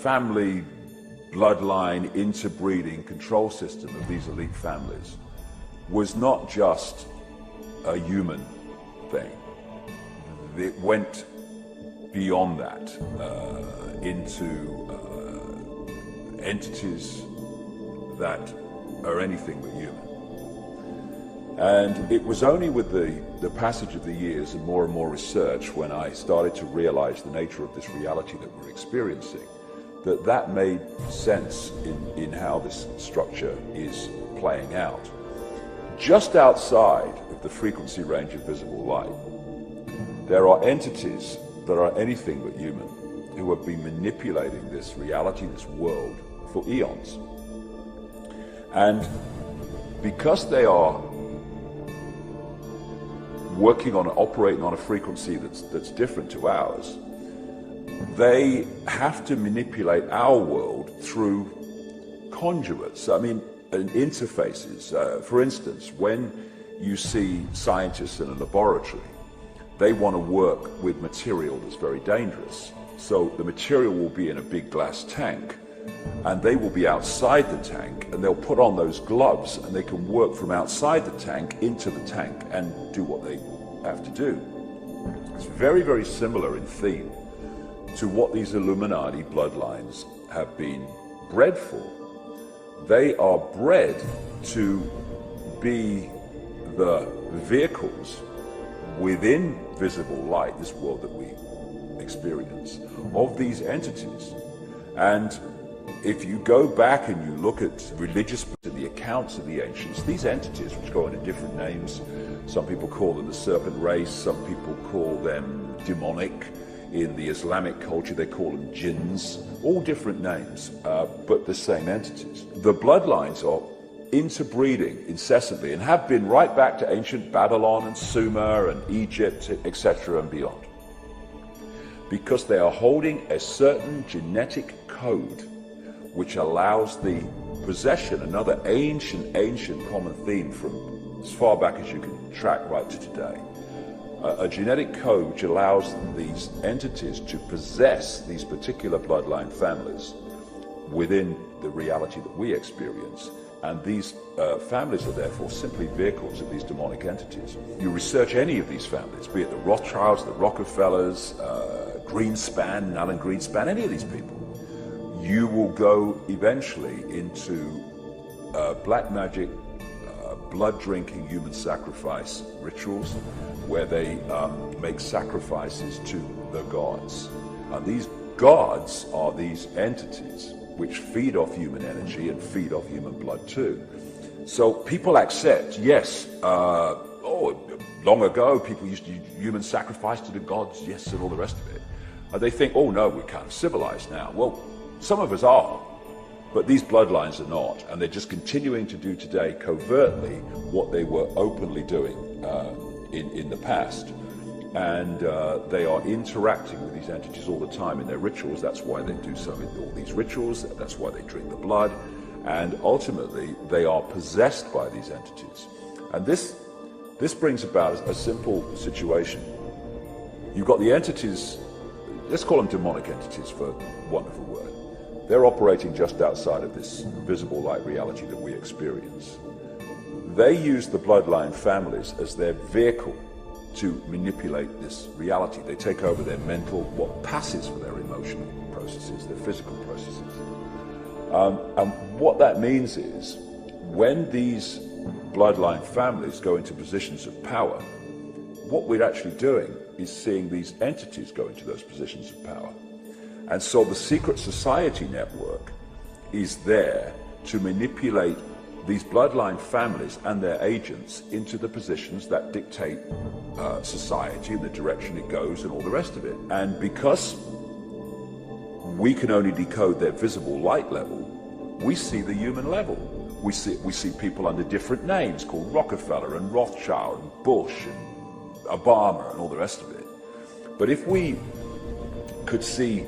family bloodline interbreeding control system of these elite families was not just a human thing. It went beyond that into entities that are anything but human. And it was only with the passage of the years and more research when I started to realize the nature of this reality that we're experiencing, that made sense in how this structure is playing out. Just outside of the frequency range of visible light, there are entities that are anything but human who have been manipulating this reality, this world, for eons. And because they are working on, operating on a frequency that's different to ours, they have to manipulate our world through conduits, and interfaces. For instance, when you see scientists in a laboratory, they want to work with material that's very dangerous. So the material will be in a big glass tank, and they will be outside the tank, and they'll put on those gloves, and they can work from outside the tank into the tank and do what they have to do. It's very similar in theme to what these Illuminati bloodlines have been bred for. They are bred to be the vehicles within visible light, this world that we experience, of these entities. And if you go back and you look at religious, the accounts of the ancients, these entities, which go under different names, some people call them the serpent race, some people call them demonic. In the Islamic culture, they call them jinns, all different names, but the same entities. The bloodlines are interbreeding incessantly and have been right back to ancient Babylon and Sumer and Egypt, etc. and beyond. Because they are holding a certain genetic code which allows the possession, another ancient common theme from as far back as you can track right to today. A genetic code which allows these entities to possess these particular bloodline families within the reality that we experience. And these families are therefore simply vehicles of these demonic entities. You research any of these families, be it the Rothschilds, the Rockefellers, Greenspan, Alan Greenspan, any of these people, you will go eventually into black magic, blood-drinking human sacrifice rituals where they make sacrifices to the gods. And these gods are these entities which feed off human energy and feed off human blood too. So people accept, yes, long ago people used to human sacrifice to the gods, yes, and all the rest of it. And they think, oh no, we're kind of civilized now. Well, some of us are, but these bloodlines are not, and they're just continuing to do today covertly what they were openly doing in the past. And they are interacting with these entities all the time in their rituals. That's why they do so in all these rituals. That's why they drink the blood. And ultimately, they are possessed by these entities. And this brings about a simple situation. You've got the entities, let's call them demonic entities for want of a word. They're operating just outside of this visible light reality that we experience. They use the bloodline families as their vehicle to manipulate this reality. They take over their mental, what passes for their emotional processes, their physical processes. And what that means is, when these bloodline families go into positions of power, what we're actually doing is seeing these entities go into those positions of power. And so the secret society network is there to manipulate these bloodline families and their agents into the positions that dictate society and the direction it goes and all the rest of it. And because we can only decode their visible light level, we see the human level. We see people under different names called Rockefeller and Rothschild and Bush and Obama and all the rest of it. But if we could see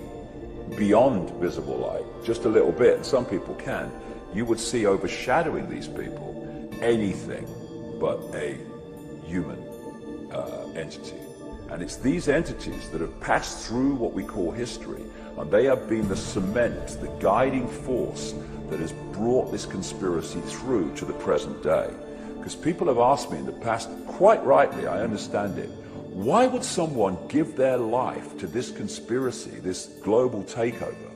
beyond visible light just a little bit, and some people can, you would see overshadowing these people anything but a human entity. And it's these entities that have passed through what we call history, and they have been the cement, the guiding force that has brought this conspiracy through to the present day. Because people have asked me in the past, quite rightly, I understand it, why would someone give their life to this conspiracy, this global takeover,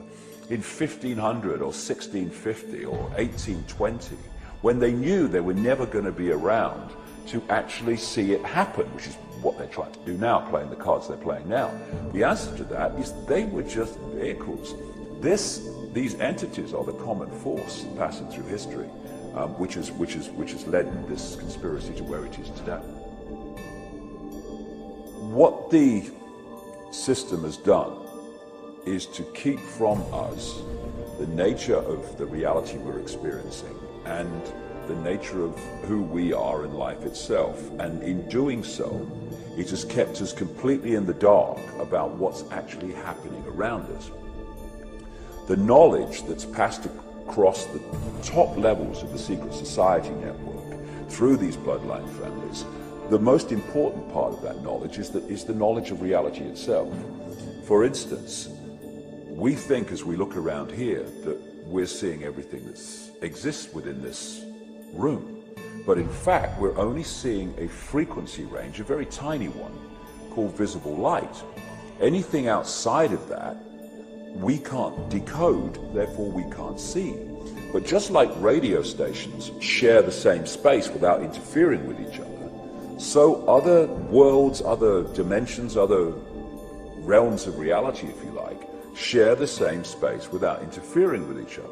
in 1500 or 1650 or 1820, when they knew they were never going to be around to actually see it happen, which is what they're trying to do now, playing the cards they're playing now? The answer to that is they were just vehicles. These entities are the common force passing through history, which has led this conspiracy to where it is today. What the system has done is to keep from us the nature of the reality we're experiencing and the nature of who we are in life itself. And in doing so, it has kept us completely in the dark about what's actually happening around us. The knowledge that's passed across the top levels of the secret society network through these bloodline families, the most important part of that knowledge is the knowledge of reality itself. For instance, we think as we look around here that we're seeing everything that exists within this room. But in fact, we're only seeing a frequency range, a very tiny one, called visible light. Anything outside of that, we can't decode, therefore we can't see. But just like radio stations share the same space without interfering with each other, so other worlds, other dimensions, other realms of reality, if you like, share the same space without interfering with each other.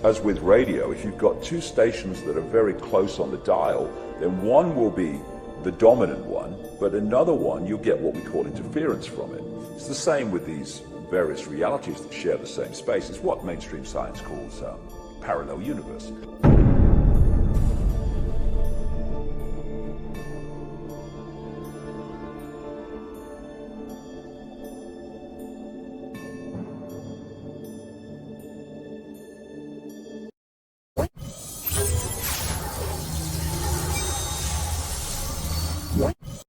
As with radio, if you've got two stations that are very close on the dial, then one will be the dominant one, but another one you'll get what we call interference from it. It's the same with these various realities that share the same space. It's what mainstream science calls parallel universes.